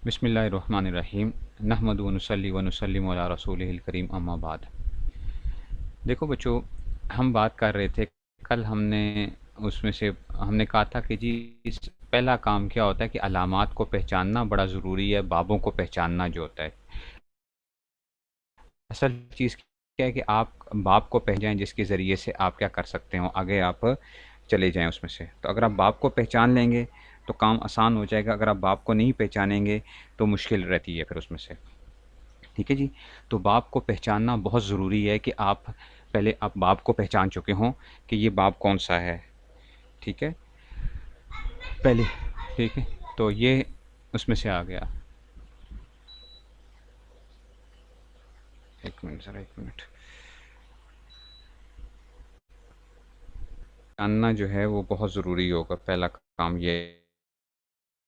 بسم اللہ الرحمن الرحیم نحمد و نصلی و نسلم علی رسول الکریم اما بعد۔ دیکھو بچوں، ہم بات کر رہے تھے کل، اس میں سے ہم نے کہا تھا کہ جی پہلا کام کیا ہوتا ہے کہ علامات کو پہچاننا بڑا ضروری ہے، بابوں کو پہچاننا جو ہوتا ہے۔ اصل چیز کیا ہے کہ آپ باب کو پہچانیں جس کے ذریعے سے آپ کیا کر سکتے ہو، آگے آپ چلے جائیں اس میں سے۔ تو اگر آپ باب کو پہچان لیں گے تو کام آسان ہو جائے گا، اگر آپ باب کو نہیں پہچانیں گے تو مشکل رہتی ہے پھر اس میں سے۔ ٹھیک ہے جی، تو باب کو پہچاننا بہت ضروری ہے کہ آپ پہلے آپ باب کو پہچان چکے ہوں کہ یہ باب کون سا ہے۔ ٹھیک ہے پہلے، ٹھیک ہے، تو یہ اس میں سے آ گیا۔ ایک منٹ ذرا، ایک منٹ۔ جاننا جو ہے وہ بہت ضروری ہوگا، پہلا کام یہ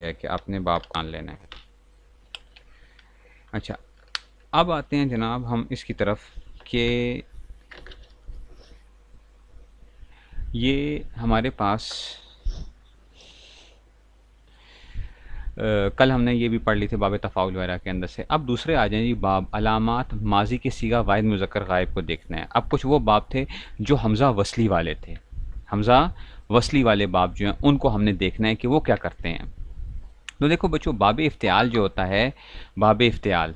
ہے کہ آپ نے باب جان لینا ہے۔ اچھا، اب آتے ہیں جناب ہم اس کی طرف کہ یہ ہمارے پاس کل ہم نے یہ بھی پڑھ لی تھی باب تفاعل وغیرہ کے اندر سے۔ اب دوسرے آ جائیں جی، باب علامات ماضی کے صیغہ واحد مذکر غائب کو دیکھنا ہے۔ اب کچھ وہ باب تھے جو حمزہ وصلی والے تھے، حمزہ وصلی والے باب جو ہیں ان کو ہم نے دیکھنا ہے کہ وہ کیا کرتے ہیں۔ تو دیکھو بچوں، باب افتعال جو ہوتا ہے، باب افتعال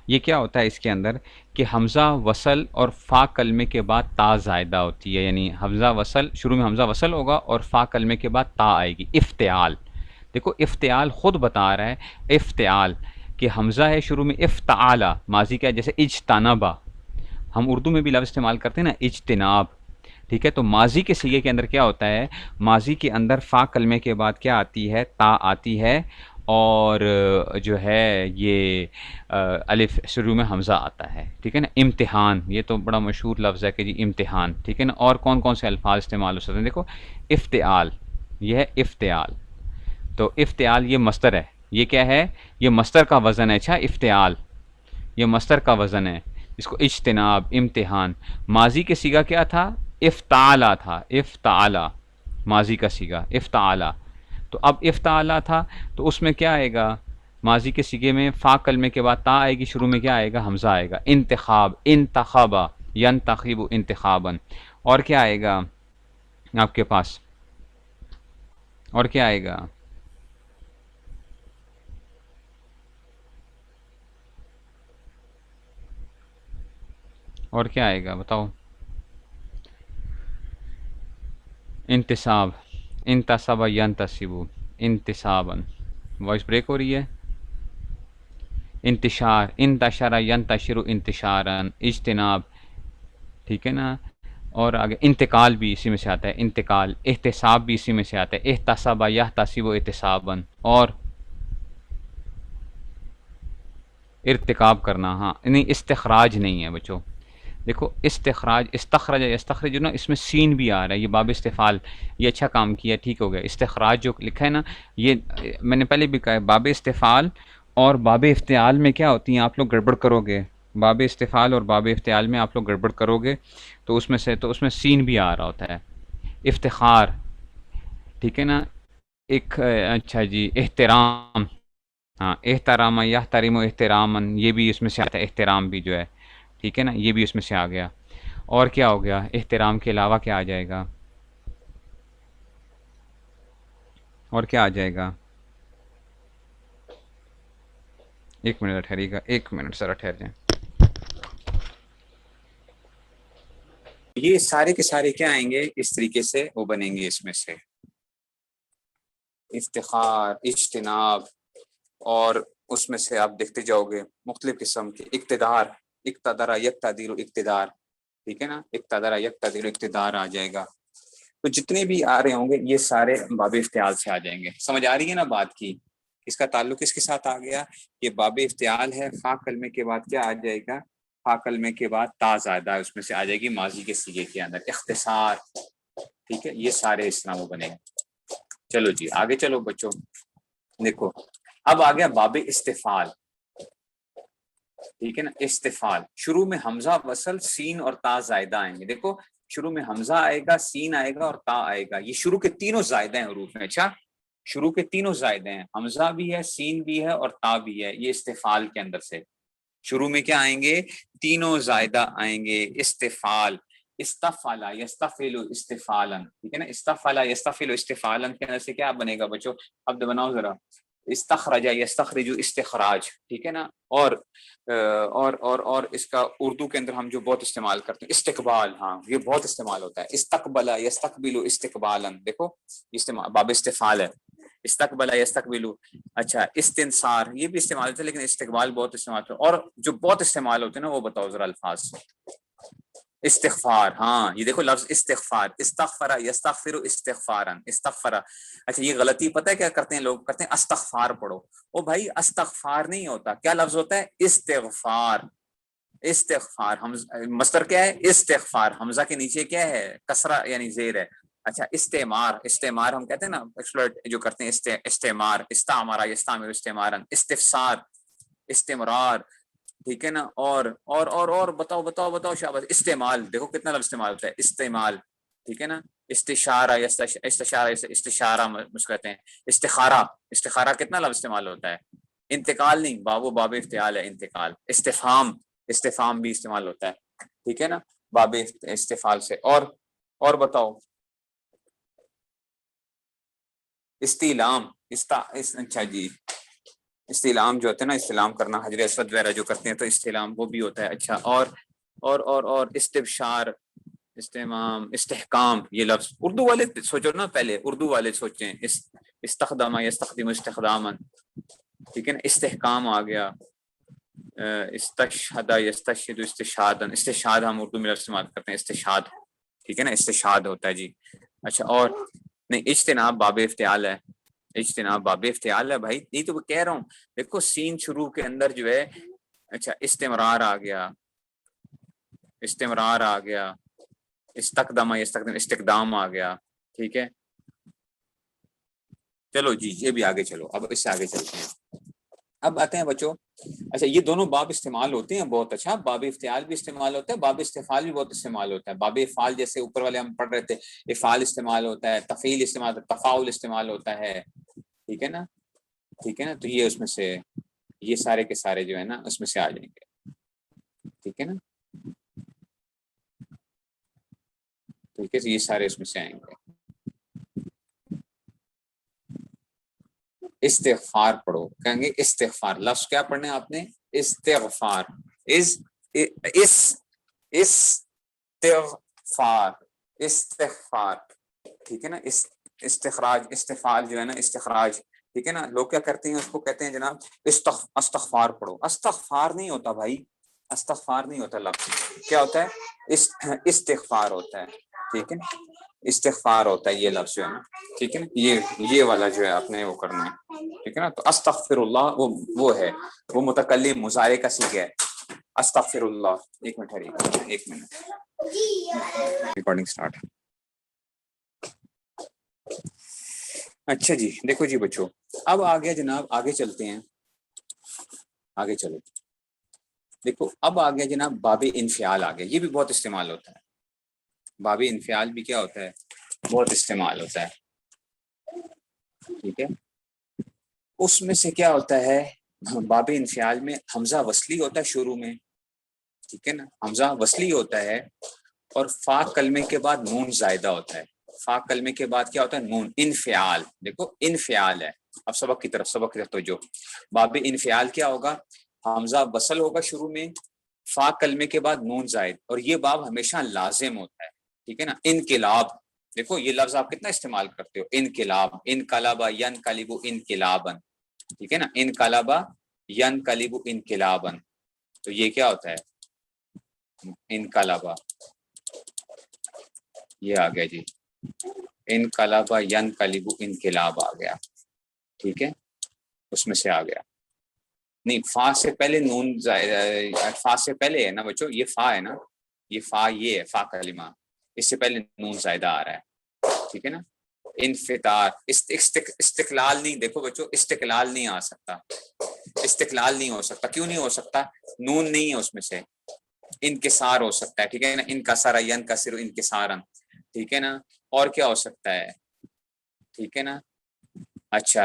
یہ کیا ہوتا ہے اس کے اندر کہ حمزہ وصل اور فا کلمے کے بعد تا زائدہ ہوتی ہے، یعنی حمزہ وصل، شروع میں حمزہ وصل ہوگا اور فا کلمے کے بعد تا آئے گی، افتعال۔ دیکھو افتعال خود بتا رہا ہے افتعال کہ حمزہ ہے شروع میں، افتعالا ماضی کا ہے، جیسے اجتنبا، ہم اردو میں بھی لفظ استعمال کرتے ہیں نا، اجتناب۔ ٹھیک ہے، تو ماضی کے صیغے کے اندر کیا ہوتا ہے، ماضی کے اندر فا کلمے کے بعد کیا آتی ہے، تا آتی ہے، اور جو ہے یہ الف شروع میں حمزہ آتا ہے۔ ٹھیک ہے نا، امتحان یہ تو بڑا مشہور لفظ ہے کہ جی امتحان۔ ٹھیک ہے نا، اور کون کون سے الفاظ استعمال ہو سکتے ہیں، دیکھو افتعال، یہ ہے افتعال۔ تو افتعال یہ مصدر ہے، یہ کیا ہے، یہ مصدر کا وزن ہے۔ اچھا، افتعال یہ مصدر کا وزن ہے، اس کو اجتناب، امتحان۔ ماضی کے صیغہ کیا تھا، افتعالا تھا، افتعالا ماضی کا صیغہ افتعالا۔ تو اب افتعالا تھا تو اس میں کیا آئے گا، ماضی کے صیغے میں فا کلمے کے بعد تا آئے گی، شروع میں کیا آئے گا، حمزہ آئے گا۔ انتخاب، انتخابا، ینتخب انتخابا۔ اور کیا آئے گا آپ کے پاس، اور کیا آئے گا، اور کیا آئے گا بتاؤ، انتصاب، انتصب ینتصب انتصابا۔ وائس بریک ہو رہی ہے، انتشار، انتشر ینتشر انتشارا، اجتناب۔ ٹھیک ہے نا، اور آگے انتقال بھی اسی میں سے آتا ہے، انتقال۔ احتساب بھی اسی میں سے آتا ہے، احتسب یحتسب احتسابا۔ اور ارتکاب کرنا، ہاں نہیں استخراج نہیں ہے بچوں۔ دیکھو استخراج، استخرج یستخرج نا، اس میں سین بھی آ رہا ہے، یہ باب استفعال، یہ اچھا کام کیا، ٹھیک ہو گیا۔ استخراج جو لکھا ہے نا، یہ میں نے پہلے بھی کہا ہے، باب استفعال اور باب افتعال میں کیا ہوتی ہیں، آپ لوگ گڑبڑ کرو گے، باب استفعال اور باب افتعال میں آپ لوگ گڑبڑ کرو گے تو اس میں سین بھی آ رہا ہوتا ہے۔ افتخار، ٹھیک ہے نا، ایک اچھا جی، احترام، ہاں احترام یحترم احترامن، یہ بھی اس میں سے آتا ہے، احترام بھی جو ہے، ٹھیک ہے نا، یہ بھی اس میں سے آ گیا۔ اور کیا ہو گیا، احترام کے علاوہ کیا آ جائے گا، اور کیا آ جائے گا، ایک منٹ ٹھہریے گا، ایک منٹ ذرا ٹھہر جائیں۔ یہ سارے کے سارے کیا آئیں گے، اس طریقے سے وہ بنیں گے، اس میں سے افتخار، اجتناب، اور اس میں سے آپ دیکھتے جاؤ گے مختلف قسم کے، اقتدار، اقتدر یقتدر اقتدار، ٹھیک ہے نا، اقتدر یقتدر اقتدار آ جائے گا۔ تو جتنے بھی آ رہے ہوں گے یہ سارے باب افتعال سے آ جائیں گے۔ سمجھ آ رہی ہے نا بات کی، اس کا تعلق اس کے ساتھ آ گیا، یہ باب افتعال ہے، فا کلمے کے بعد کیا آ جائے گا، فا کلمے کے بعد تا زائدہ اس میں سے آ جائے گی ماضی کے صیغے کے اندر، اختصار، ٹھیک ہے، یہ سارے اس طرح وہ بنے گے۔ چلو جی آگے چلو بچوں، دیکھو اب آ گیا باب استفعال، ٹھیک ہے نا، استفعال شروع میں حمزہ وصل، سین اور تا زائدہ آئیں گے۔ دیکھو شروع میں حمزہ آئے گا، سین آئے گا اور تا آئے گا، یہ شروع کے تینوں زائدہ ہیں حروف میں۔ اچھا، شروع کے تینوں زائدے ہیں، حمزہ بھی ہے، سین بھی ہے اور تا بھی ہے، یہ استفال کے اندر سے شروع میں کیا آئیں گے؟ تینوں زائدہ آئیں گے، استفال، استفالا یستفعل استفالا، ٹھیک ہے نا، استفالا یستفعل استفالا کے اندر سے کیا بنے گا بچوں؟ اب بناؤ ذرا، استخرج یستخرج استخراج، ٹھیک ہے نا، اور اس کا اردو کے اندر ہم جو بہت استعمال کرتے ہیں استقبال، ہاں یہ بہت استعمال ہوتا ہے، استقبل یستقبل استقبالا، دیکھو استعمال باب استفعال ہے، استقبل یستقبل، اچھا استنصار یہ بھی استعمال ہوتا ہے، لیکن استقبال بہت استعمال ہوتا ہے، اور جو بہت استعمال ہوتے ہیں نا وہ بتاؤ ذرا الفاظ، استغفار، ہاں یہ دیکھو لفظ استغفار، استغفر یستغفر استغفارا، استغفر، اچھا یہ غلطی پتہ ہے کیا کرتے ہیں لوگ؟ کرتے ہیں استغفار پڑھو، او بھائی استغفار نہیں ہوتا، کیا لفظ ہوتا ہے؟ استغفار، استغفار، مصدر کیا ہے؟ استغفار، حمزہ کے نیچے کیا ہے؟ کسرہ یعنی زیر ہے، اچھا استعمار، استعمار ہم کہتے ہیں نا ایکسپلوئٹ جو کرتے ہیں، استعمار، استعمارا یستعمر استعمارا، استفسار، استمرار، ٹھیک ہے نا، اور بتاؤ شاباش، استعمال، دیکھو کتنا لفظ استعمال ہوتا ہے، استعمال، ٹھیک ہے نا، استشارہ، استشارہ، استشارہ کہتے ہیں، استخارہ، استخارہ کتنا لفظ استعمال ہوتا ہے، انتقال نہیں، باب افتعال ہے، انتقال، استفہام، استفہام بھی استعمال ہوتا ہے، ٹھیک ہے نا، باب استفعال سے، اور بتاؤ، استعلام، اچھا جی، استعلام جو ہوتا ہے نا، استعلام کرنا، حجر اسود وغیرہ جو کرتے ہیں تو استعلام وہ بھی ہوتا ہے، اچھا اور استبشار، استمام، استحکام، یہ لفظ اردو والے سوچو نا، پہلے اردو والے سوچیں، استخدام یستخدم استخداما، ٹھیک ہے نا، استحکام آ گیا، استشہد یستشہد استشہادا، استشہاد ہم اردو میں استعمال کرتے ہیں، استشہاد، ٹھیک ہے نا، استشہاد ہوتا ہے جی، اچھا اور نہیں، اجتناب باب افتعال ہے، اجتناب باب افتعال ہے بھائی، نہیں تو میں کہہ رہا ہوں، دیکھو سین شروع کے اندر جو ہے، اچھا استمرار آ گیا، استمرار آ گیا، استقدام یستقدم استقدام آ گیا، ٹھیک ہے، چلو جی یہ بھی آگے چلو، اب اس سے آگے چلتے ہیں، اب آتے ہیں بچوں، اچھا یہ دونوں باب استعمال ہوتے ہیں بہت، اچھا باب افتعال بھی استعمال ہوتا ہے، باب استفعال بھی بہت استعمال ہوتا ہے، باب افعال جیسے اوپر والے ہم پڑھ رہے تھے، افعال استعمال ہوتا ہے، تفعیل استعمال ہوتا ہے، تفاعل استعمال ہوتا ہے، ٹھیک ہے نا، ٹھیک ہے نا، تو یہ اس میں سے یہ سارے کے سارے جو ہے نا اس میں سے آ جائیں گے، ٹھیک ہے نا، ٹھیک ہے، یہ سارے اس میں سے آئیں گے، استغفار پڑھو، کہیں گے استغفار، لفظ کیا پڑھنے آپ نے؟ استغفار، استغفار، استغفار، ٹھیک ہے نا، استخراج، استفعال جو ہے نا استخراج، ٹھیک ہے نا، لوگ کیا کرتے ہیں اس کو کہتے ہیں جناب استغفار پڑھو، استغفار نہیں ہوتا بھائی، استغفار نہیں ہوتا، لفظ کیا ہوتا ہے؟ استغفار ہوتا ہے، ٹھیک ہے، استغفار ہوتا ہے یہ لفظ جو ہے نا، ٹھیک ہے نا، یہ والا جو ہے آپ نے وہ کرنا ہے، ٹھیک ہے نا، تو استغفر اللہ وہ ہے، وہ متکلم مضارع کا صیغہ ہے، استغفر اللہ، ایک منٹ ٹھہریے، ایک منٹ، ریکارڈنگ سٹارٹ، اچھا جی، دیکھو جی بچوں، اب آگے جناب آگے چلتے ہیں، آگے چلو، دیکھو اب آگے جناب باب انفعال آگے، یہ بھی بہت استعمال ہوتا ہے، باب انفعال بھی کیا ہوتا ہے؟ بہت استعمال ہوتا ہے، ٹھیک ہے، اس میں سے کیا ہوتا ہے؟ باب انفعال میں حمزہ وصلی ہوتا ہے شروع میں، ٹھیک ہے نا، حمزہ وصلی ہوتا ہے، اور فا کلمے کے بعد نون زائدہ ہوتا ہے، فا کلمے کے بعد کیا ہوتا ہے؟ نون، انفعال، دیکھو انفعال ہے، اب سبق کی طرف توجہ، باب انفعال کیا ہوگا؟ حمزہ وصل ہوگا شروع میں، فا کلمے کے بعد نون زائد، اور یہ باب ہمیشہ لازم ہوتا ہے، ٹھیک ہے نا، انقلاب، دیکھو یہ لفظ آپ کتنا استعمال کرتے ہو، انقلاب، انقلبا ینقلب انقلابا، ٹھیک ہے نا، انقلبا ینقلب انقلابا، تو یہ کیا ہوتا ہے؟ انقلبا، یہ آ گیا جی، انقلبا ینقلب انقلاب آ گیا، ٹھیک ہے، اس میں سے آ گیا، نہیں فا سے پہلے نون، فا سے پہلے ہے نا بچوں، یہ فا ہے نا، یہ فا، یہ ہے فا کلمہ، اس سے پہلے نون زائدہ آ رہا ہے، ٹھیک ہے نا، انفطار، استقلال نہیں، دیکھو بچوں استقلال نہیں آ سکتا، استقلال نہیں ہو سکتا، کیوں نہیں ہو سکتا؟ نون نہیں ہے اس میں سے، انکسار ہو سکتا ہے، ٹھیک ہے نا، انکسر ینکسر انکسارا، ٹھیک ہے نا، اور کیا ہو سکتا ہے؟ ٹھیک ہے نا، اچھا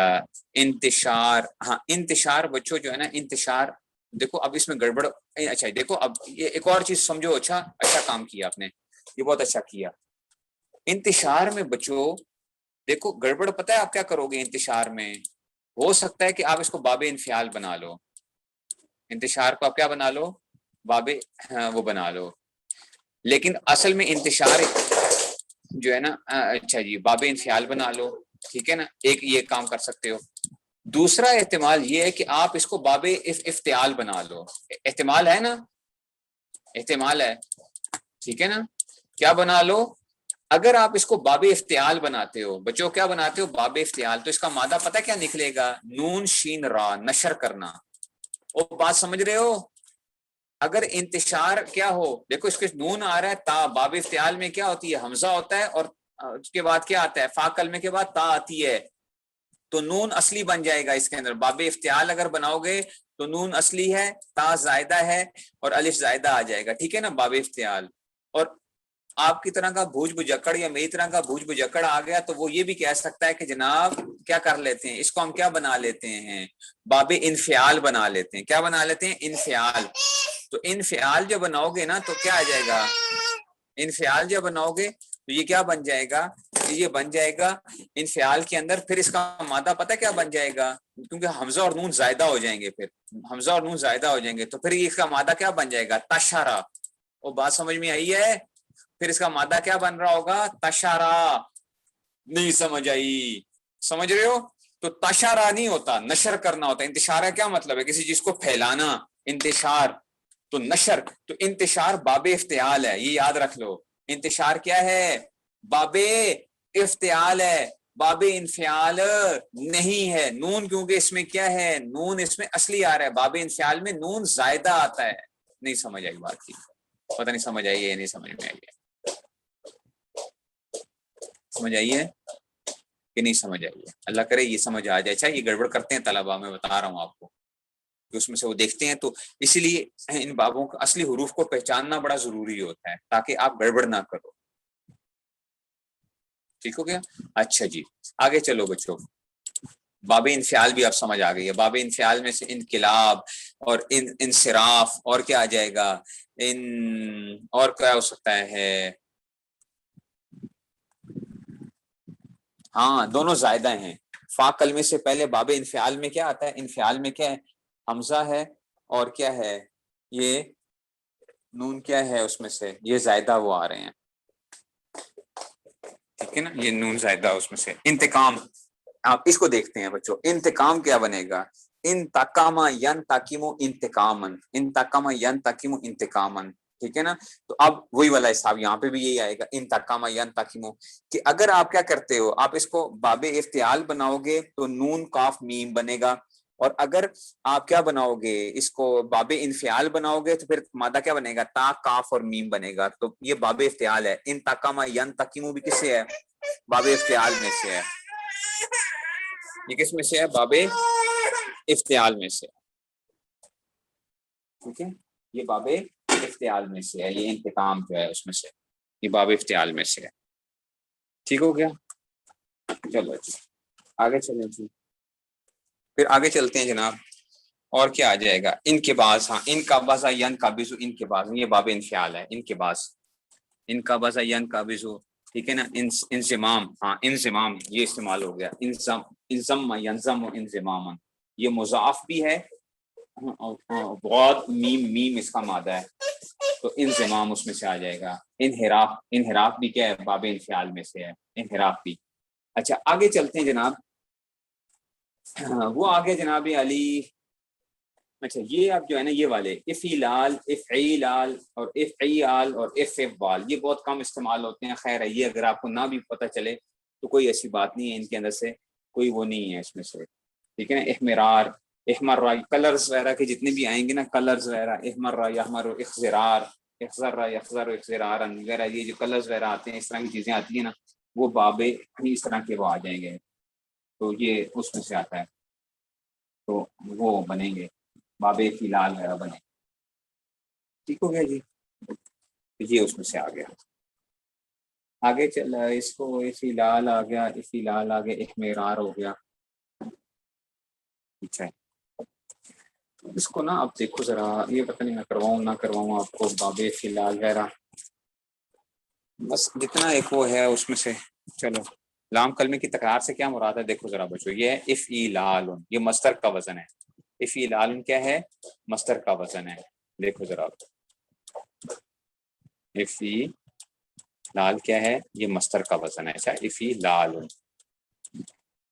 انتشار، ہاں انتشار بچوں جو ہے نا انتشار، دیکھو اب اس میں گڑبڑ، اچھا دیکھو اب یہ ایک اور چیز سمجھو، اچھا اچھا کام کیا آپ نے، یہ بہت اچھا کیا. انتشار میں بچوں دیکھو گڑبڑ پتہ ہے آپ کیا کرو گے انتشار میں؟ ہو سکتا ہے کہ آپ اس کو باب انفعال بنا لو، انتشار کو آپ کیا بنا لو؟ باب وہ بنا لو، لیکن اصل میں انتشار جو ہے نا اچھا جی باب انفعال بنا لو، ٹھیک ہے نا، ایک یہ کام کر سکتے ہو. دوسرا احتمال یہ ہے کہ آپ اس کو باب افتعال بنا لو، احتمال ہے نا، احتمال ہے، ٹھیک ہے نا، کیا بنا لو؟ اگر آپ اس کو باب افتعال بناتے ہو بچوں، کیا بناتے ہو باب افتعال، تو اس کا مادہ پتہ کیا نکلے گا؟ نون شین را، نشر کرنا. وہ بات سمجھ رہے ہو؟ اگر انتشار کیا ہو، دیکھو اس کے نون آ رہا ہے، تا باب افتعال میں کیا ہوتی ہے؟ حمزہ ہوتا ہے، اور اس کے بعد کیا آتا ہے؟ فا کلمے کے بعد تا آتی ہے، تو نون اصلی بن جائے گا اس کے اندر. باب افتعال اگر بناؤ گے تو نون اصلی ہے، تا زائدہ ہے، اور الف زائدہ آ جائے گا، ٹھیک ہے نا، باب افتعال. اور آپ کی طرح کا بھوج بجکڑ یا میری طرح کا بھوج بجکڑ آ گیا تو وہ یہ بھی کہہ سکتا ہے کہ جناب کیا کر لیتے ہیں، اس کو ہم کیا بنا لیتے ہیں؟ باب انفعال بنا لیتے ہیں. کیا بنا لیتے ہیں؟ انفعال. تو انفعال جب بناؤ گے نا تو کیا آ جائے گا؟ انفعال جب بناؤ گے تو یہ کیا بن جائے گا؟ یہ بن جائے گا انفعال کے اندر، پھر اس کا مادہ پتہ کیا بن جائے گا؟ کیونکہ حمزہ اور نون زائدہ ہو جائیں گے، پھر حمزہ اور نون زائدہ ہو جائیں گے تو پھر اس کا مادہ کیا بن جائے گا؟ تشارا. وہ بات سمجھ میں آئی ہے؟ پھر اس کا مادہ کیا بن رہا ہوگا؟ تشارا. نہیں سمجھ آئی؟ سمجھ رہے ہو؟ تو تشارا نہیں ہوتا، نشر کرنا ہوتا ہے. انتشار کا کیا مطلب ہے؟ کسی چیز کو پھیلانا، انتشار. تو نشر، تو انتشار باب افتعال ہے، یہ یاد رکھ لو. انتشار کیا ہے؟ باب افتعال ہے، باب انفعال نہیں ہے. نون کیونکہ اس میں کیا ہے؟ نون اس میں اصلی آ رہا ہے، باب انفعال میں نون زائدہ آتا ہے. نہیں سمجھ آئی بات کی؟ پتہ نہیں سمجھ آئی ہے نہیں سمجھ میں آئی ہے؟ سمجھ آئی ہے کہ نہیں سمجھ آئی ہے؟ اللہ کرے یہ سمجھ آ جائے. اچھا یہ گڑبڑ کرتے ہیں طلبا، میں بتا رہا ہوں آپ کو، کہ اس میں سے وہ دیکھتے ہیں، تو اسی لیے ان بابوں کا اصلی حروف کو پہچاننا بڑا ضروری ہوتا ہے تاکہ آپ گڑبڑ نہ کرو. ٹھیک ہو گیا؟ اچھا جی آگے چلو بچوں. باب انفعال بھی آپ سمجھ آ گئی ہے. باب انفعال میں سے انقلاب اور انصراف، اور کیا آ جائے گا؟ اور کیا ہو سکتا ہے؟ ہاں دونوں زائدہ ہیں. فا کلمے سے پہلے باب انفعال میں کیا آتا ہے؟ انفعال میں کیا ہے؟ حمزہ ہے، اور کیا ہے؟ یہ نون کیا ہے اس میں سے؟ یہ زائدہ وہ آ رہے ہیں، ٹھیک ہے نا، یہ نون زائدہ اس میں سے. انتقام، آپ اس کو دیکھتے ہیں بچوں، انتقام کیا بنے گا؟ ان تقاما ین تاکیمو انتقامن، ان تقاما ین تاکیمو انتقامن، ٹھیک ہے نا. تو اب وہی والا حساب یہاں پہ بھی یہی آئے گا، ان تقاما ین تاکیمو. کہ اگر آپ کیا کرتے ہو، آپ اس کو باب افتعال بناؤ گے تو نون قاف میم بنے گا، اور اگر آپ کیا بناؤ گے، اس کو باب انفعال بناؤ گے تو پھر مادہ کیا بنے گا؟ تا کاف اور میم بنے گا. تو یہ باب افتعال ہے. ان تقاما ین تقیمو بھی کس سے ہے؟ باب افتعال میں سے ہے. یہ کس میں سے ہے؟ باب افتعال میں سے، ٹھیک ہے، یہ باب افتعال میں سے ہے. یہ انتقام جو ہے اس میں سے، یہ باب افتعال میں سے ہے. ٹھیک ہو گیا؟ چلو جی آگے چلیں جی. پھر آگے چلتے ہیں جناب. اور کیا آ جائے گا؟ ان کے باز، ہاں ان کا بازا ین قابض، ان کے باز، یہ باب انفعال ہے. ان کے باز، ان کا بازا ین قابض، ٹھیک ہے نا. انضمام، ہاں انضمام یہ استعمال ہو گیا. انضم ینضم انضماما، یہ مضاف بھی ہے، بہت میم میم اس کا مادہ ہے، تو انضمام اس میں سے آ جائے گا. انحراف، انحراف بھی کیا ہے؟ باب انفعال میں سے ہے انحراف بھی. اچھا آگے چلتے ہیں جناب. وہ آگے جناب علی. اچھا یہ اب جو ہے نا یہ والے افعلال، افعیلال اور افعیال اور افعال، یہ بہت کم استعمال ہوتے ہیں. خیر ہے، یہ اگر آپ کو نہ بھی پتہ چلے تو کوئی ایسی بات نہیں ہے، ان کے اندر سے کوئی وہ نہیں ہے اس میں سے، ٹھیک ہے نا. احمرار، احمرا، کلرز وغیرہ کے جتنے بھی آئیں گے نا، کلرز وغیرہ، احمرا یحمر، اخضرار، اخضر یخضر اخضرارا وغیرہ، یہ جو کلرز وغیرہ آتے ہیں، اس طرح کی چیزیں آتی ہیں نا، وہ باب اس طرح کے وہ آ جائیں گے. تو یہ اس میں سے آتا ہے، تو وہ بنیں گے باب فی لال وغیرہ بنے. ٹھیک ہو گیا جی؟ یہ اس میں سے آ گیا. آگے چلا اس کو فی لال آ گیا، فی لال آ گیا، احمرار ہو گیا. اچھا اس کو نا اب دیکھو ذرا، یہ پتہ نہیں میں کرواؤں نہ کرواؤں آپ کو باب فی الحال وغیرہ، بس جتنا ایک وہ ہے اس میں سے. چلو لام کلمے کی تکرار سے کیا مراد ہے دیکھو ذرا بچو. یہ ہے افعیلال، یہ مصدر کا وزن ہے. افعیلال کیا ہے؟ مصدر کا وزن ہے. دیکھو ذرا افعیلال کیا ہے؟ یہ مصدر کا وزن ہے. اچھا افعیلال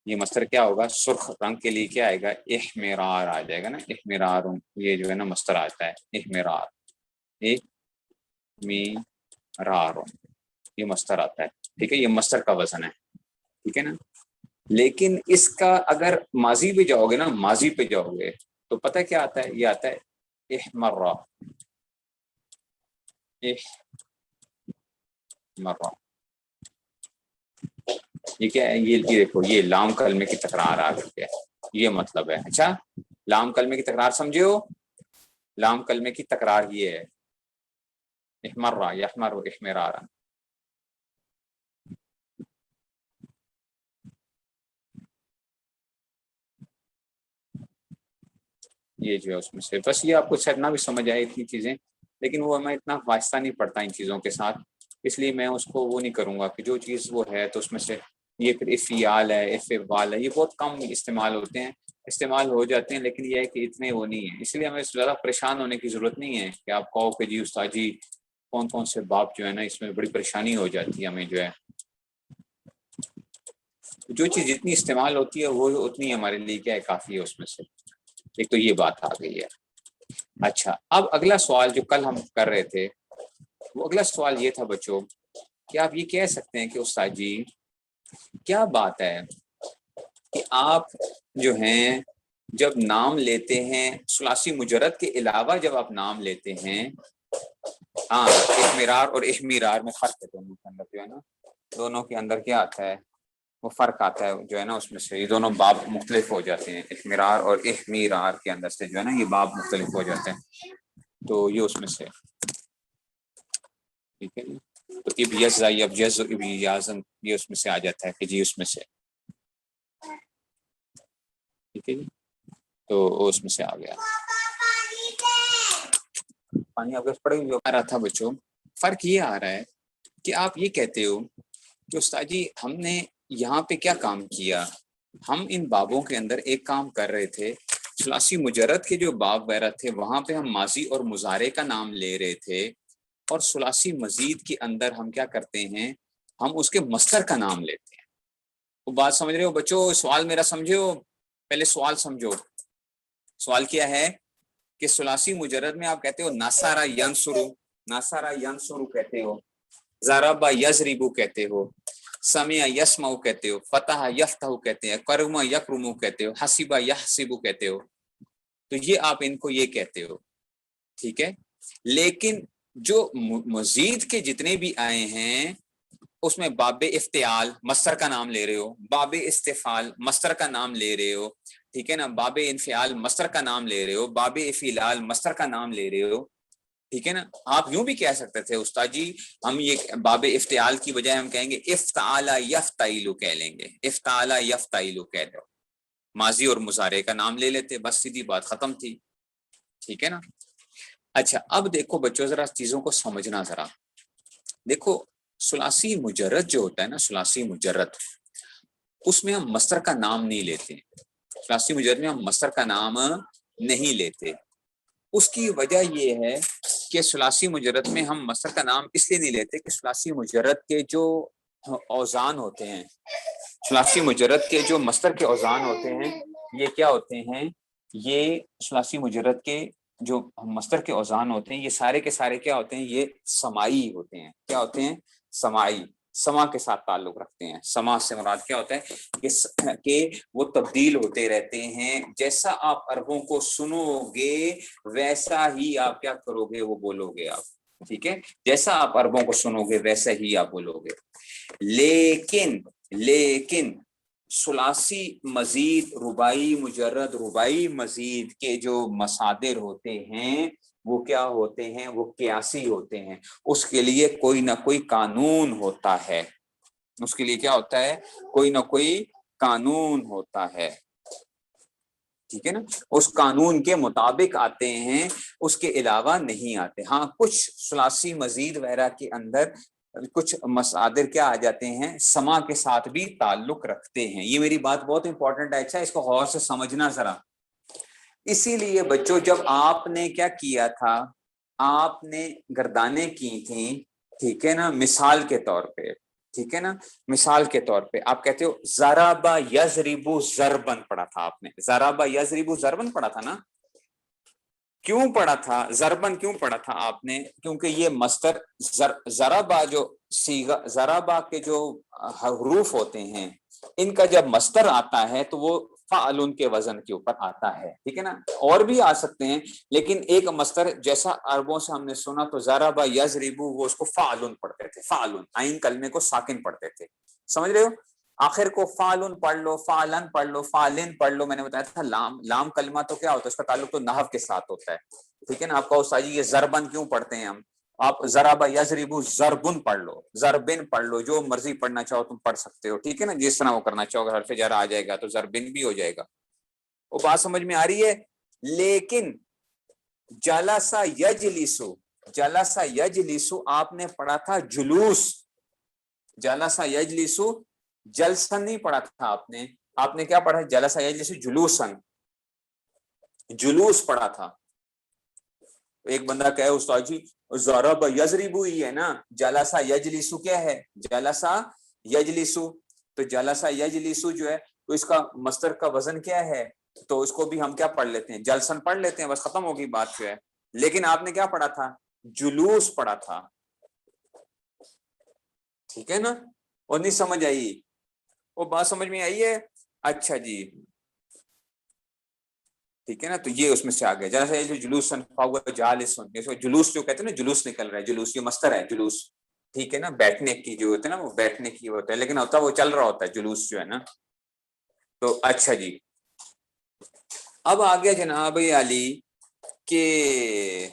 یہ مصدر کیا ہوگا؟ سرخ رنگ کے لیے کیا آئے گا؟ احمرار آ جائے گا نا. احمرار یہ جو ہے نا مصدر آتا ہے. احمرار احمرار یہ مصدر آتا ہے. ٹھیک ہے یہ مصدر کا وزن ہے. ٹھیک ہے نا. لیکن اس کا اگر ماضی پہ جاؤ گے نا، ماضی پہ جاؤ گے تو پتہ کیا آتا ہے؟ یہ آتا ہے احمرا. احمرا یہ کیا ہے؟ یہ دیکھو یہ لام کلمے کی تکرار آ گئی ہے. یہ مطلب ہے. اچھا لام کلمے کی تکرار سمجھے ہو؟ لام کلمے کی تکرار یہ ہے احمرا یحمر احمرارا. یہ جو ہے اس میں سے بس یہ آپ کو شاید نہ بھی سمجھ آئے اتنی چیزیں، لیکن وہ میں اتنا واسطہ نہیں پڑتا ان چیزوں کے ساتھ، اس لیے میں اس کو وہ نہیں کروں گا کہ جو چیز وہ ہے تو اس میں سے یہ پھر افعال ہے افعال ہے یہ بہت کم استعمال ہوتے ہیں، استعمال ہو جاتے ہیں لیکن یہ ہے کہ اتنے وہ نہیں ہیں. اس لیے ہمیں زیادہ پریشان ہونے کی ضرورت نہیں ہے کہ آپ کہو کہ جی استاد جی کون کون سے باب جو ہے نا اس میں بڑی پریشانی ہو جاتی ہے ہمیں. جو ہے جو چیز جتنی استعمال ہوتی ہے وہ اتنی ہمارے لیے کیا ہے کافی ہے اس میں سے. ایک تو یہ بات آ گئی ہے. اچھا اب اگلا سوال جو کل ہم کر رہے تھے وہ اگلا سوال یہ تھا بچوں کہ آپ یہ کہہ سکتے ہیں کہ استاد جی کیا بات ہے کہ آپ جو ہیں جب نام لیتے ہیں ثلاثی مجرد کے علاوہ جب آپ نام لیتے ہیں، ہاں احمرار اور احمیرار میں فرق ہے دونوں کے اندر جو ہے نا، دونوں کے اندر کیا آتا ہے وہ فرق آتا ہے جو ہے نا اس میں سے. یہ دونوں باب مختلف ہو جاتے ہیں. احمرار اور احمیرار کے اندر سے جو ہے نا یہ باب مختلف ہو جاتے ہیں. تو یہ اس میں سے ٹھیک ہے. تو اب یزا اب یز اب یازن یہ اس میں سے آ جاتا ہے کہ جی اس میں سے ٹھیک ہے جی. تو اس میں سے آ گیا پانی آپ پڑے ہوئے آ رہا تھا بچوں. فرق یہ آ رہا ہے کہ آپ یہ کہتے ہو کہ استاد جی ہم نے یہاں پہ کیا کام کیا، ہم ان بابوں کے اندر ایک کام کر رہے تھے. ثلاثی مجرد کے جو باب وغیرہ تھے وہاں پہ ہم ماضی اور مضارع کا نام لے رہے تھے، اور ثلاثی مزید کے اندر ہم کیا کرتے ہیں، ہم اس کے مصدر کا نام لیتے ہیں. وہ بات سمجھ رہے ہو بچوں؟ سوال میرا سمجھو، پہلے سوال سمجھو. سوال کیا ہے کہ ثلاثی مجرد میں آپ کہتے ہو نصارا ینصرو، نصارا ینصرو کہتے ہو، ضربا یضربو کہتے ہو، سمع یسمع کہتے ہو، فتح یفتح کہتے ہیں، کرم یکرم کہتے ہو، حسبا یحسبو کہتے ہو. تو یہ آپ ان کو یہ کہتے ہو. ٹھیک ہے. لیکن جو مزید کے جتنے بھی آئے ہیں اس میں باب افتعال مصدر کا نام لے رہے ہو، باب استفعال مصدر کا نام لے رہے ہو، ٹھیک ہے نا، باب انفعال مصدر کا نام لے رہے ہو، باب افعال مصدر کا نام لے رہے ہو. ٹھیک ہے نا. آپ یوں بھی کہہ سکتے تھے استاد جی ہم یہ باب افتعال کی بجائے ہم کہیں گے افتعال یفتعل کہہ لیں گے، افتعال یفتعل کہہ دو، ماضی اور مضارع کا نام لے لیتے، بس سیدھی بات ختم تھی. ٹھیک ہے نا. اچھا اب دیکھو بچوں ذرا چیزوں کو سمجھنا. ذرا دیکھو ثلاثی مجرد جو ہوتا ہے نا، ثلاثی مجرد اس میں ہم مصدر کا نام نہیں لیتے. ثلاثی مجرد میں ہم مصدر کا نام نہیں لیتے. اس کی وجہ یہ ہے کہ ثلاثی مجرد میں ہم مصدر کا نام اس لیے نہیں لیتے کہ ثلاثی مجرد کے جو اوزان ہوتے ہیں، ثلاثی مجرد کے جو مصدر کے اوزان ہوتے ہیں یہ کیا ہوتے ہیں، یہ ثلاثی مجرد کے جو مصدر کے اوزان ہوتے ہیں یہ سارے کے سارے کیا ہوتے ہیں، یہ سماعی ہوتے ہیں. کیا ہوتے ہیں؟ سماعی، سما کے ساتھ تعلق رکھتے ہیں. سما سے مراد کیا ہوتا ہے کہ وہ تبدیل ہوتے رہتے ہیں. جیسا آپ عربوں کو سنو گے ویسا ہی آپ کیا کرو گے، وہ بولو گے آپ. ٹھیک ہے. جیسا آپ عربوں کو سنو گے ویسا ہی آپ بولو گے. لیکن ثلاثی مزید رباعی مجرد رباعی مزید کے جو مصادر ہوتے ہیں وہ کیا ہوتے ہیں، وہ قیاسی ہوتے ہیں. اس کے لیے کوئی نہ کوئی قانون ہوتا ہے. اس کے لیے کیا ہوتا ہے، کوئی نہ کوئی قانون ہوتا ہے. ٹھیک ہے نا, اس قانون کے مطابق آتے ہیں, اس کے علاوہ نہیں آتے. ہاں کچھ ثلاثی مزید وغیرہ کے اندر کچھ مصادر کیا آ جاتے ہیں, سما کے ساتھ بھی تعلق رکھتے ہیں. یہ میری بات بہت امپورٹنٹ ہے, اچھا اس کو غور سے سمجھنا ذرا. اسی لیے بچوں جب آپ نے کیا کیا تھا, آپ نے گردانیں کی تھیں, ٹھیک ہے نا, مثال کے طور پہ, ٹھیک ہے نا, مثال کے طور پہ آپ کہتے ہو ضربا یضربو ضربن پڑھا تھا آپ نے, ضربا یضربو ضربن پڑھا تھا نا. کیوں پڑھا تھا ضربن, کیوں پڑھا تھا آپ نے؟ کیونکہ یہ مصدر ضربا جو صیغہ ضربا کے جو حروف ہوتے ہیں, ان کا جب مصدر آتا ہے تو وہ فعلن کے وزن کے اوپر آتا ہے, ٹھیک ہے نا. اور بھی آ سکتے ہیں لیکن ایک مصدر جیسا عربوں سے ہم نے سنا تو ضربا یضربو, وہ اس کو فعلن پڑھتے تھے, فعلن عین کلمے کو ساکن پڑھتے تھے, سمجھ رہے ہو. آخر کو فعلن پڑھ لو, فعلن پڑھ لو, فعلن پڑھ لو. میں نے بتایا تھا لام کلمہ تو کیا ہوتا ہے, اس کا تعلق تو نحو کے ساتھ ہوتا ہے, ٹھیک ہے نا. آپ کا استاد جی یہ ضربن کیوں پڑھتے ہیں ہم, آپ ضربا یضربو ضربن پڑھ لو, ضربن پڑھ لو, جو مرضی پڑھنا چاہو تم پڑھ سکتے ہو, ٹھیک ہے نا. جس طرح وہ کرنا چاہو, اگر حرف جر آ جائے گا تو ضربن بھی ہو جائے گا. وہ بات سمجھ میں آ رہی ہے. لیکن جلسا یجلسو, جلسا یجلسو آپ نے پڑھا تھا جلوس, جلسا یجلسو جلسن نہیں پڑھا تھا آپ نے کیا پڑھا, جلسا یجلسو جلوسن, جلوس پڑھا تھا. ایک بندہ کہے استاد جی ضرب یضربو ہی ہے نا, جلسا یجلسو کیا ہے, جلسا یجلسو, تو جلسا یجلسو جو ہے تو اس کا مصدر کا وزن کیا ہے, تو اس کو بھی ہم کیا پڑھ لیتے ہیں, جلسن پڑھ لیتے ہیں, بس ختم ہوگی بات جو ہے. لیکن آپ نے کیا پڑھا تھا, جلوس پڑھا تھا, ٹھیک ہے نا. اور نہیں سمجھ آئی, وہ بات سمجھ میں آئی ہے. اچھا جی ٹھیک ہے نا, تو یہ اس میں سے آ گیا. جیسے جو جلوس جلوس جو کہتے ہیں نا, جلوس نکل رہا ہے, جلوس یہ مصدر ہے جلوس, ٹھیک ہے نا. بیٹھنے کی جو ہوتا ہے نا, وہ بیٹھنے کی ہوتا ہے, لیکن ہوتا وہ چل رہا ہوتا ہے جلوس جو ہے نا. تو اچھا جی اب آگے جناب علی کہ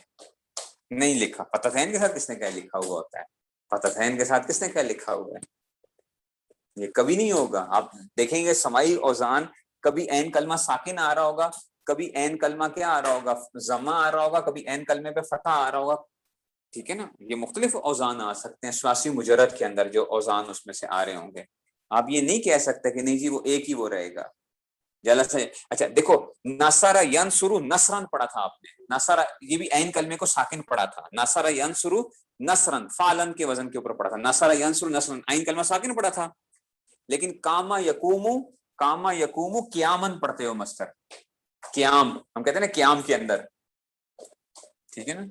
نہیں لکھا, فتحین کے ساتھ کس نے کیا لکھا ہوا ہوتا ہے, فتحین کے ساتھ کس نے کیا لکھا ہوا ہے, یہ کبھی نہیں ہوگا. آپ دیکھیں گے سمائی اوزان, کبھی عین کلمہ ساکن آ رہا ہوگا, کبھی عین کلمہ کیا آ رہا ہوگا, ضمہ آ رہا ہوگا, کبھی عین کلمے پہ فتح آ رہا ہوگا, ٹھیک ہے نا. یہ مختلف اوزان آ سکتے ہیں ثلاثی مجرد کے اندر, جو اوزان اس میں سے آ رہے ہوں گے. آپ یہ نہیں کہہ سکتے کہ نہیں جی وہ ایک ہی وہ رہے گا. جلسہ, اچھا دیکھو نصر ینصر نصرن پڑھا تھا آپ نے, نصر یہ بھی عین کلمے کو ساکن پڑھا تھا, نصر ینصر نصرن فعلن کے وزن کے اوپر پڑھا تھا, نصر ینصر نصرن عین کلمہ ساکن پڑھا تھا. لیکن کاما یقومو قیامن پڑھتے ہو مصدر, قیام ہم کہتے ہیں نا قیام کے اندر, ٹھیک ہے نا.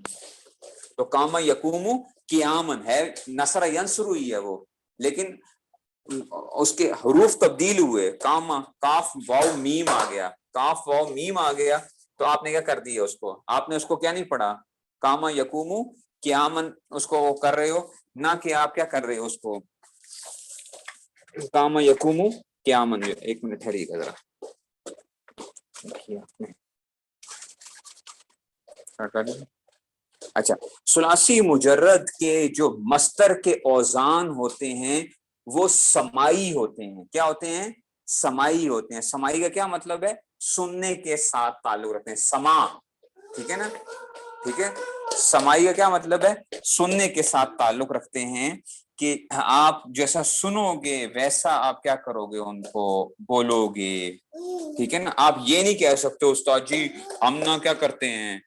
تو کاما یقومو قیامن ہے, نصر ینصر ہی ہے وہ, لیکن اس کے حروف تبدیل ہوئے, کاما کاف واو میم آ گیا, کاف واو میم آ گیا, تو آپ نے کیا کر دیا اس کو, آپ نے اس کو کیا نہیں پڑھا, کاما یقومو قیامن اس کو وہ کر رہے ہو, نہ کہ آپ کیا کر رہے ہو اس کو کاما یقومو قیامن. ایک منٹ ٹھہریے گا ذرا, اچھا ثلاثی مجرد کے جو مصدر کے اوزان ہوتے ہیں وہ سمائی ہوتے ہیں. کیا ہوتے ہیں, سمائی ہوتے ہیں. سمائی کا کیا مطلب ہے, سننے کے ساتھ تعلق رکھتے ہیں, سما, ٹھیک ہے نا, ٹھیک ہے. سمائی کا کیا مطلب ہے, سننے کے ساتھ تعلق رکھتے ہیں, کہ آپ جیسا سنو گے ویسا آپ کیا کرو گے, ان کو بولو گے, ٹھیک ہے نا. آپ یہ نہیں کہہ سکتے استاد جی ہم نہ کیا کرتے ہیں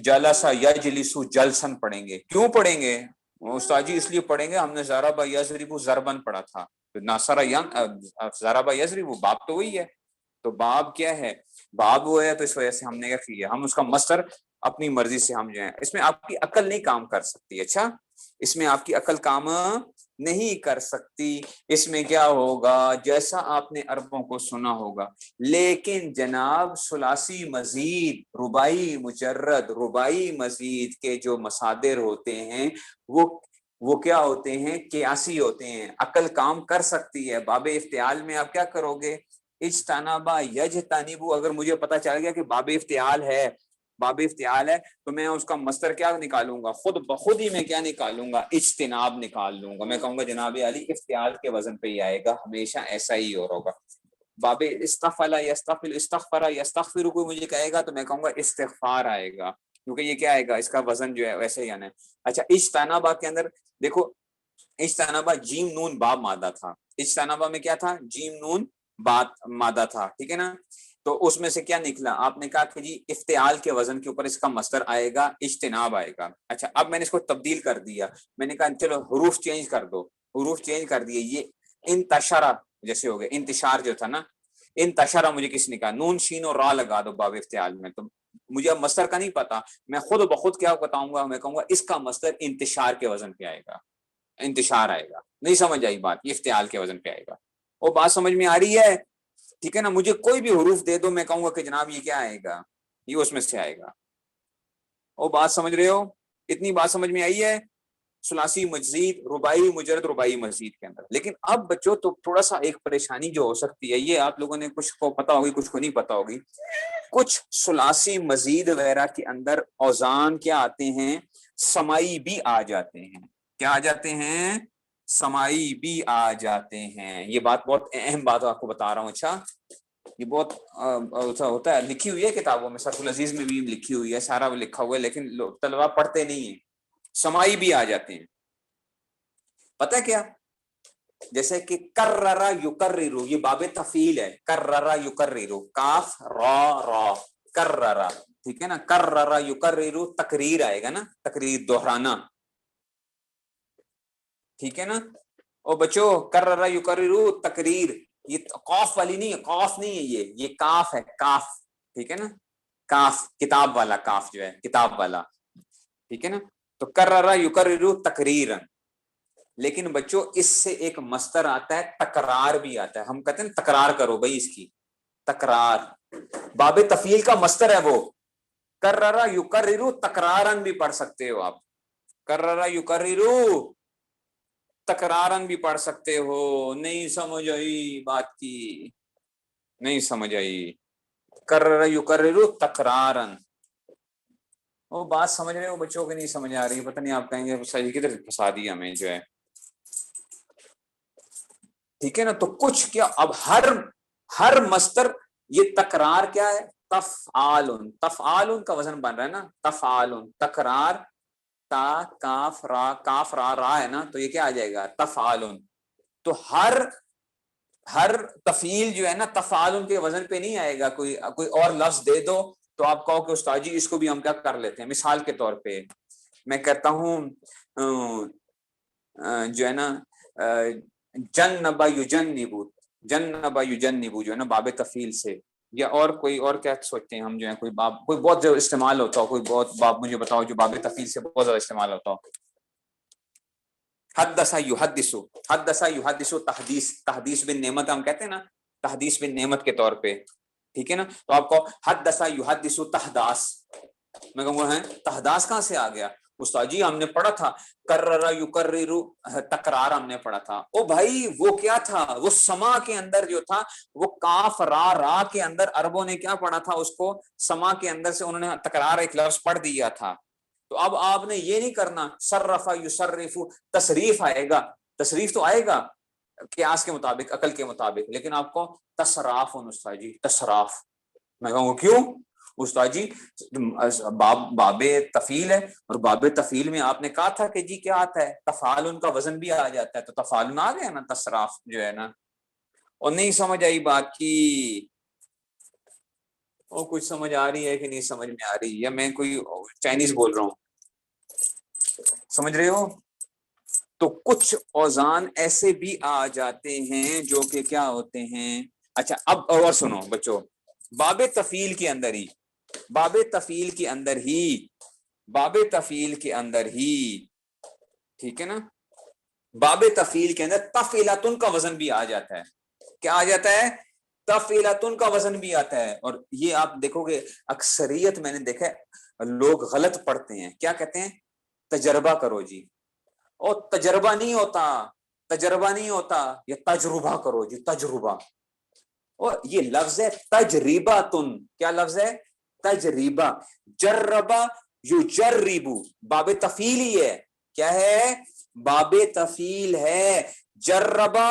جلسا یجلسو جلسن پڑھیں گے. کیوں پڑھیں گے استاد جی, اس لیے پڑھیں گے ہم نے ضربا یضربو ضربن پڑھا تھا, نصر ضربا یضربو باب تو وہی ہے. تو باب کیا ہے, باب وہ ہے, تو اس وجہ سے ہم نے کیا کیا, ہم اس کا مصدر اپنی مرضی سے ہم جو ہے, اس میں آپ کی عقل نہیں کام کر سکتی. اچھا اس میں آپ کی عقل کام نہیں کر سکتی, اس میں کیا ہوگا جیسا آپ نے عربوں کو سنا ہوگا. لیکن جناب ثلاثی مزید, رباعی مجرد, رباعی مزید کے جو مصادر ہوتے ہیں وہ کیا ہوتے ہیں, قیاسی ہوتے ہیں, عقل کام کر سکتی ہے. باب افتعال میں آپ کیا کرو گے, اجتنابا یجتنبو, اگر مجھے پتا چل گیا کہ باب افتعال ہے, باب افتعال ہے, تو میں اس کا مصدر کیا نکالوں گا, خود بخود ہی میں کیا نکالوں گا, اجتناب نکال لوں گا. میں کہوں گا جناب علی افتعال کے وزن پہ ہی آئے گا, ہمیشہ ایسا ہی ہو ہوگا. باب استغفلا یستغفر استغفرا یستغفر کوئی مجھے کہے گا تو میں کہوں گا استغفار آئے گا، کیونکہ یہ کیا آئے گا، اس کا وزن جو ہے ویسے ہی آنا ہے۔ اچھا اجتنابا کے اندر دیکھو، اجتنابا جیم نون باب مادہ تھا، اجتنابا میں کیا تھا، جیم نون بات مادہ تھا، ٹھیک ہے نا، تو اس میں سے کیا نکلا، آپ نے کہا کہ جی افتعال کے وزن کے اوپر اس کا مصدر آئے گا، اجتناب آئے گا۔ اچھا اب میں نے اس کو تبدیل کر دیا، میں نے کہا چلو حروف چینج کر دو، حروف چینج کر دیے، یہ انتشرا جیسے ہو گئے، انتشار جو تھا نا، انتشرا مجھے کس نے کہا، نون شین اور را لگا دو باب افتعال میں، تو مجھے اب مصدر کا نہیں پتا، میں خود بخود کیا بتاؤں گا، میں کہوں گا اس کا مصدر انتشار کے وزن پہ آئے گا، انتشار آئے گا۔ نہیں سمجھ آئی بات، یہ افتعال کے وزن پہ آئے گا، وہ بات سمجھ میں آ رہی ہے؟ ٹھیک ہے نا، مجھے کوئی بھی حروف دے دو، میں کہوں گا کہ جناب یہ کیا آئے گا، یہ اس میں سے آئے گا۔ وہ بات سمجھ رہے ہو؟ اتنی بات سمجھ میں آئی ہے ثلاثی مزید، رباعی مجرد، رباعی مزید کے اندر۔ لیکن اب بچوں تو تھوڑا سا ایک پریشانی جو ہو سکتی ہے، یہ آپ لوگوں نے کچھ کو پتا ہوگی کچھ کو نہیں پتا ہوگی، کچھ ثلاثی مزید وغیرہ کے اندر اوزان کیا آتے ہیں، سمائی بھی آ جاتے ہیں۔ کیا آ جاتے ہیں؟ سمائی بھی آ جاتے ہیں۔ یہ بات بہت اہم بات آپ کو بتا رہا ہوں۔ اچھا یہ بہت ہوتا ہے، لکھی ہوئی ہے کتابوں میں، سرف العزیز میں بھی لکھی ہوئی ہے، سارا وہ لکھا ہوا ہے، لیکن طلبہ پڑھتے نہیں ہیں۔ سمائی بھی آ جاتے ہیں، پتہ کیا، جیسے کہ کررا یکررو، یہ باب تفعیل ہے، کررا یکررو، کاف را را، کررا، ٹھیک ہے نا، کررا یکررو تقریر آئے گا نا، تقریر دہرانا، ٹھیک ہے نا۔ او بچو کررا یکررو تقریر، یہ قاف والی نہیں ہے، قاف نہیں ہے، یہ کاف ہے، کاف، ٹھیک ہے نا، کاف کتاب والا کاف جو ہے، کتاب والا، ٹھیک ہے نا۔ تو کررا یکررو تقریرا، لیکن بچوں اس سے ایک مصدر آتا ہے، تکرار بھی آتا ہے، ہم کہتے ہیں تکرار کرو بھائی، اس کی تکرار، باب تفعیل کا مصدر ہے وہ، کررا یکررو تکرارن بھی پڑھ سکتے ہو آپ، کررا یکررو تکرارن بھی پڑھ سکتے ہو۔ نہیں سمجھ آئی بات کی؟ نہیں سمجھ آئی؟ کررا یکررو تکرارن، وہ بات سمجھ رہے ہو بچوں کی نہیں سمجھ آ رہی؟ پتہ نہیں، آپ کہیں گے صحیح کدھر پھنسا دیا ہمیں جو ہے، ٹھیک ہے نا۔ تو کچھ کیا، اب ہر مصدر، یہ تکرار کیا ہے، تفعال، تفعال کا وزن بن رہا ہے نا، تفعال، تکرار، تا کاف را، کاف را را ہے نا، تو یہ کیا آ جائے گا، تفعال۔ تو ہر تفعیل جو ہے نا تفعال کے وزن پہ نہیں آئے گا، کوئی اور لفظ دے دو تو آپ کہو کہ استاد جی اس کو بھی ہم کیا کر لیتے ہیں۔ مثال کے طور پہ میں کہتا ہوں جو ہے نا جنبا یجنبو، جنبا یجنبو جو ہے نا باب تفعیل سے، یا اور کوئی اور کیا سوچتے ہیں ہم جو ہے، کوئی باب، کوئی بہت جو استعمال ہوتا ہو، کوئی بہت باب مجھے بتاؤ جو باب تفعیل سے بہت زیادہ استعمال ہوتا ہو۔ حدثا یحدثو، حدثا یحدثو تحدیث، تحدیث بن نعمت ہم کہتے ہیں نا، تحدیث بن نعمت کے طور پہ، ٹھیک ہے نا۔ تو آپ کو حدثا یحدثو تحداث، میں کہوں گا تحداث کہاں سے آ گیا؟ استاد جی ہم نے پڑھا تھا کررا یکررو تکرار، ہم نے پڑھا تھا۔ او بھائی وہ کیا تھا، وہ سما کے اندر جو تھا، وہ کاف را را کے اندر عربوں نے کیا پڑھا تھا، اس کو سما کے اندر سے انہوں نے تکرار ایک لفظ پڑھ دیا تھا۔ تو اب آپ نے یہ نہیں کرنا صرفا یصرف، تصریف آئے گا، تصریف تو آئے گا قیاس کے مطابق، عقل کے مطابق، لیکن آپ کو تصراف، استاد جی تصراف، میں کہوں گا کیوں استاد جی، باب تفعیل ہے، اور باب تفعیل میں آپ نے کہا تھا کہ جی کیا آتا ہے، تفعال کا وزن بھی آ جاتا ہے، تو تفعال آ گیا نا، تصراف جو ہے نا۔ اور نہیں سمجھ آئی بات کی؟ اور کچھ سمجھ آ رہی ہے کہ نہیں سمجھ میں آ رہی، یا میں کوئی چائنیز بول رہا ہوں؟ سمجھ رہے ہو؟ تو کچھ اوزان ایسے بھی آ جاتے ہیں جو کہ کیا ہوتے ہیں۔ اچھا اب اور سنو بچوں، باب تفعیل کے اندر ہی، باب تفعیل کے اندر ہی، باب تفعیل کے اندر ہی، ٹھیک ہے نا، باب تفعیل کے اندر تفعیلاتن کا وزن بھی آ جاتا ہے۔ کیا آ جاتا ہے؟ تفعیلاتن کا وزن بھی آتا ہے۔ اور یہ آپ دیکھو گے اکثریت میں نے دیکھا لوگ غلط پڑھتے ہیں، کیا کہتے ہیں، تجربہ کرو جی، اور تجربہ نہیں ہوتا، تجربہ نہیں ہوتا، یہ تجربہ کرو جی، تجربہ۔ اور یہ لفظ ہے تجربہ، کیا لفظ ہے، تجربہ، جربا یجربو، باب تفعیل ہی ہے، کیا ہے، باب تفعیل ہے، جربا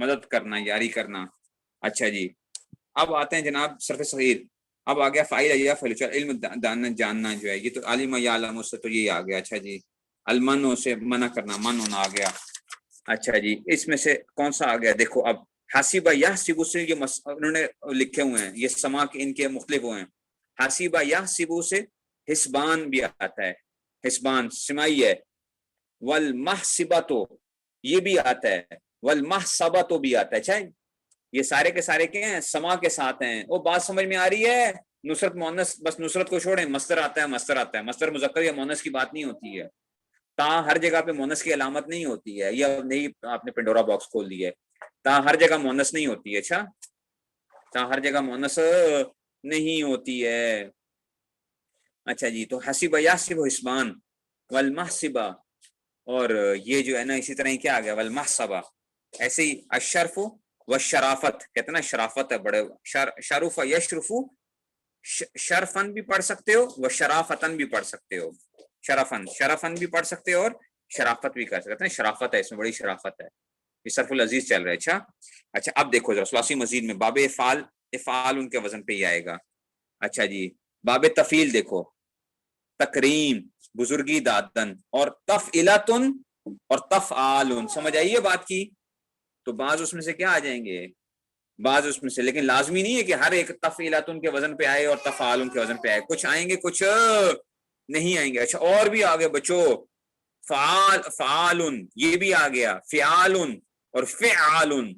مدد کرنا، یاری کرنا. اچھا جی اب آتے ہیں جناب صرف صغیر. اب آ گیا فاعل یا فعل. علم جاننا جو ہے یہ تو عالم یعلم سے تو یہ آ گیا. اچھا جی المنع سے منع کرنا، منع آ گیا. اچھا جی اس میں سے کون سا آ گیا؟ دیکھو اب حسیبہ یحسبو سے یہ انہوں نے لکھے ہوئے ہیں، یہ سما کے ان کے مختلف ہوئے ہیں. حسیبہ یحسبو سے حسبان بھی آتا ہے، حسبان سمائی ہے. والمحسبہ تو یہ بھی آتا ہے، والمحسبہ تو بھی آتا ہے. اچھا یہ سارے کے سارے کیا ہیں؟ سما کے ساتھ ہیں. وہ بات سمجھ میں آ رہی ہے؟ نصرت مؤنث، بس نصرت کو چھوڑیں، مصدر آتا ہے، مصدر آتا ہے. مصدر مذکر یا مؤنث کی بات نہیں ہوتی ہے. تا ہر جگہ پہ مؤنث کی علامت نہیں ہوتی ہے، یا نہیں آپ نے پنڈورا باکس کھول دی ہے. تا ہر جگہ مؤنث نہیں ہوتی ہے. اچھا تا ہر جگہ مؤنث نہیں ہوتی ہے. اچھا جی تو حسیبہ یحسب حسبان والمحسبہ، اور یہ جو ہے نا اسی طرح ہی کیا آ گیا والمحسبہ. ایسے ہی الشرف والشرافت، کہتے ہیں نا شرافت ہے بڑے، شرف یشرف، شرفن بھی پڑھ سکتے ہو و شرافتن بھی پڑھ سکتے ہو. شرفن بھی پڑھ سکتے ہو اور شرافت بھی کر سکتے ہیں. شرافت ہے اس میں، بڑی شرافت ہے. یہ صرف العزیز چل رہا ہے. اچھا اب دیکھو ذرا ثلاثی مزید میں باب افعال، افعال ان کے وزن پہ ہی آئے گا. اچھا جی باب تفیل دیکھو، تکریم، بزرگی دادن، اور تفعیلاتن اور تفعالن. سمجھ آئیے بات کی؟ تو بعض اس میں سے کیا آ جائیں گے، بعض اس میں سے، لیکن لازمی نہیں ہے کہ ہر ایک تفعیلاتن کے وزن پہ آئے اور تفعالن کے وزن پہ آئے. کچھ آئیں گے کچھ نہیں آئیں گے. اچھا اور بھی آگے بچو، فعال، فعالن یہ بھی آ گیا، فعالن اور فعالن.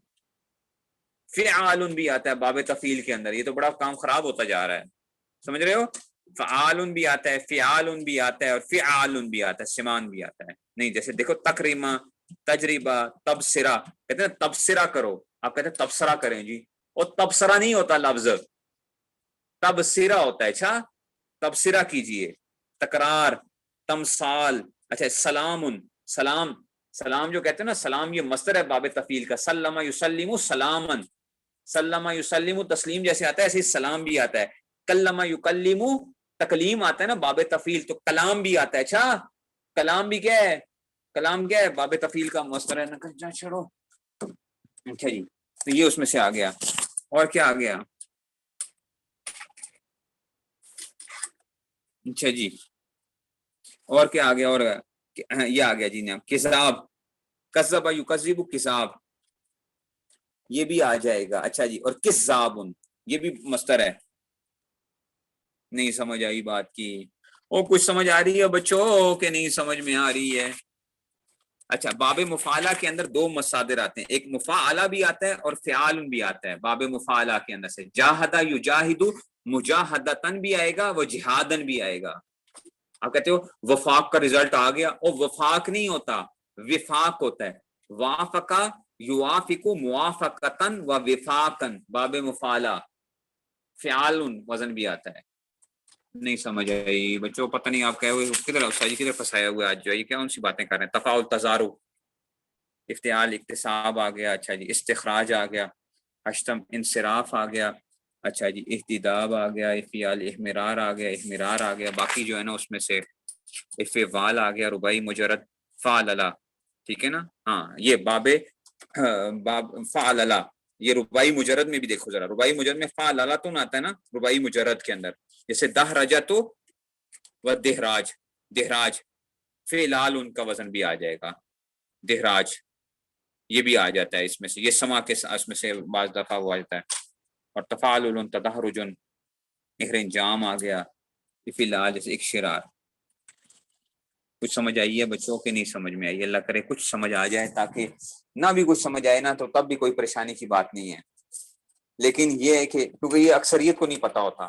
فعالن بھی آتا ہے باب تفعیل کے اندر. یہ تو بڑا کام خراب ہوتا جا رہا ہے، سمجھ رہے ہو؟ فعالن بھی آتا ہے، فعالن بھی آتا ہے، اور فعالن بھی آتا ہے، سمان بھی آتا ہے. نہیں جیسے دیکھو تکریمہ، تجربہ، تبصرہ، کہتے ہیں تبصرہ کرو، آپ کہتے ہیں تبصرہ کریں جی، اور تبصرہ نہیں ہوتا لفظ، تبصرہ ہوتا ہے. اچھا تبصرہ کیجئے، تکرار، تمثال. اچھا سلام، سلام، سلام جو کہتے ہیں نا سلام یہ مصدر ہے باب تفعیل کا. سلم یسلم سلامن، سلم یسلم تسلیم جیسے آتا ہے ایسے سلام بھی آتا ہے. کلم یکلم تکلیم آتا ہے نا باب تفعیل، تو کلام بھی آتا ہے. اچھا کلام بھی کیا ہے؟ کلام کیا ہے؟ باب تفعیل کا مصدر ہے. نہ چھوڑو. اچھا جی تو یہ اس میں سے آ گیا. اور کیا آ گیا؟ اچھا جی اور کیا آ گیا؟ اور یہ آ گیا جی نام کذاب، کذب یکذب کذاب، یہ بھی آ جائے گا. اچھا جی اور کذاب یہ بھی مصدر ہے. نہیں سمجھ آئی بات کی؟ او کچھ سمجھ آ رہی ہے بچوں کہ نہیں سمجھ میں آ رہی ہے؟ اچھا باب مفعلہ کے اندر دو مصادر آتے ہیں، ایک مفعلہ بھی آتا ہے اور فعال بھی آتا ہے. باب مفعلہ کے اندر سے جاہدہ یجاہد مجاہدتن بھی آئے گا، وہ جہادن بھی آئے گا. آپ کہتے ہو وفاق کا رزلٹ آ گیا، اور وفاق نہیں ہوتا، وفاق ہوتا ہے. وافقہ یوافق موافقتن و وفاقن، باب مفعلہ. فعال وزن بھی آتا ہے. نہیں سمجھ آئی بچوں؟ پتہ نہیں آپ کہے ہوئے کدھر استاد جی کدھر پھنسایا ہوا آج جو ہے، یہ کیا ان سی باتیں کر رہے ہیں؟ تفاعل، تضارع، افتعال، اکتساب آ گیا. اچھا جی استخراج آ گیا. اشتم انصراف آ گیا. اچھا جی احتداب آ گیا. افعال احمرار آ گیا، احمرار آ گیا. باقی جو ہے نا اس میں سے افعال آ گیا، رباعی مجرد فعللا. ٹھیک ہے نا؟ ہاں یہ باب فعللا، یہ رباعی مجرد میں بھی دیکھو ذرا، رباعی مجرد میں فعللا تو نہ آتا ہے نا رباعی مجرد کے اندر. جیسے دہرجہ تو و دہراج، دہراج فعلال ان کا وزن بھی آ جائے گا، دہراج یہ بھی آ جاتا ہے اس میں سے. یہ سما کے اس میں سے بعض دفعہ ہوا جاتا ہے. اور تفعل تدہرجن، احرنجام آ گیا. فعلال جیسے اکشرار. کچھ سمجھ آئی ہے بچوں کے نہیں سمجھ میں آئی؟ اللہ کرے کچھ سمجھ آ جائے، تاکہ نہ بھی کچھ سمجھ آئے نا تو تب بھی کوئی پریشانی کی بات نہیں ہے. لیکن یہ ہے کہ کیونکہ یہ اکثریت کو نہیں پتا ہوتا،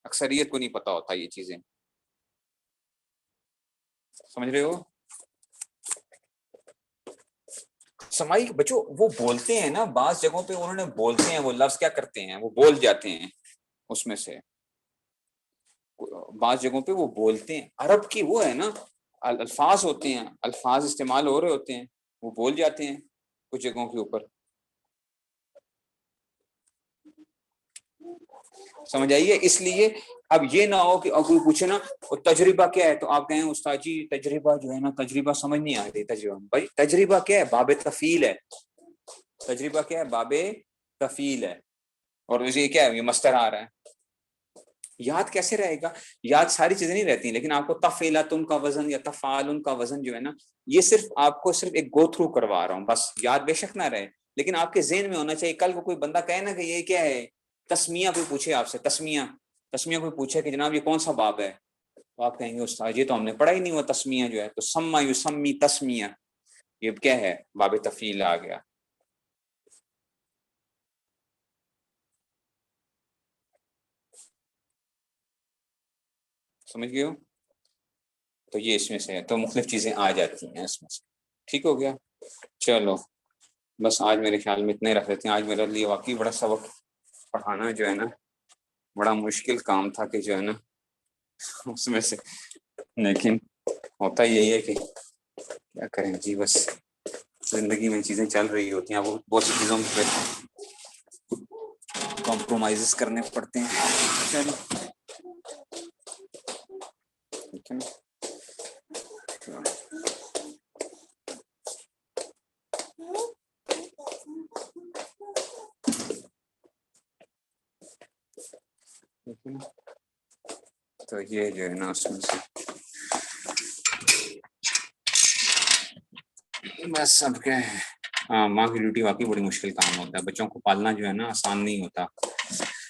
اکثریت کو نہیں پتا ہوتا یہ چیزیں، سمجھ رہے ہو؟ سمائی بچوں وہ بولتے ہیں نا بعض جگہوں پہ، انہوں نے بولتے ہیں وہ لفظ کیا کرتے ہیں، وہ بول جاتے ہیں اس میں سے. بعض جگہوں پہ وہ بولتے ہیں، عرب کی وہ ہے نا الفاظ ہوتے ہیں، الفاظ استعمال ہو رہے ہوتے ہیں، وہ بول جاتے ہیں کچھ جگہوں کے اوپر. سمجھ آئیے؟ اس لیے اب یہ نہ ہو کہ کوئی پوچھے نا تجربہ کیا ہے تو آپ کہیں استاد جی تجربہ جو ہے نا، تجربہ سمجھ نہیں آ رہی. تجربہ بھائی تجربہ کیا ہے؟ باب تفعیل ہے. تجربہ کیا ہے؟ باب تفیل ہے، اور یہ کیا ہے؟ یہ مصدر آ رہا ہے. یاد کیسے رہے گا؟ یاد ساری چیزیں نہیں رہتی، لیکن آپ کو تفعیلاتن کا وزن یا تفعالن کا وزن جو ہے نا، یہ صرف آپ کو صرف ایک گو تھرو کروا رہا ہوں بس. یاد بے شک نہ رہے، لیکن آپ کے ذہن میں ہونا چاہیے. کل کو کوئی بندہ کہے نا کہ یہ کیا ہے، تسمیہ کوئی پوچھے آپ سے، تسمیہ کوئی پوچھے کہ جناب یہ کون سا باب ہے، تو آپ کہیں گے استاد یہ تو ہم نے پڑھا ہی نہیں ہوا تسمیہ جو ہے. تو سما یسمی تسمیہ، یہ کیا ہے؟ باب تفعیل آ گیا. سمجھ گئے ہو؟ تو یہ اس میں سے ہے، تو مختلف چیزیں آ جاتی ہیں اس میں سے. ٹھیک ہو گیا؟ چلو بس آج میرے خیال میں اتنے رکھ لیتے ہیں. آج میرے لیے واقعی بڑا سبق پڑھانا جو ہے نا بڑا مشکل کام تھا کہ جو ہے نا اس میں سے، لیکن ہوتا یہی ہے کہ کیا کریں جی، بس زندگی میں چیزیں چل رہی ہوتی ہیں، وہ بہت سی چیزوں پہ کمپرومائز کرنے پڑتے ہیں. چلو ٹھیک ہے نا. تو یہ جو ہے نا اس میں سے بس سب کیا ہے. ہاں، ماں کی ڈیوٹی واقعی بڑی مشکل کام ہوتا ہے. بچوں کو پالنا جو ہے نا آسان نہیں ہوتا.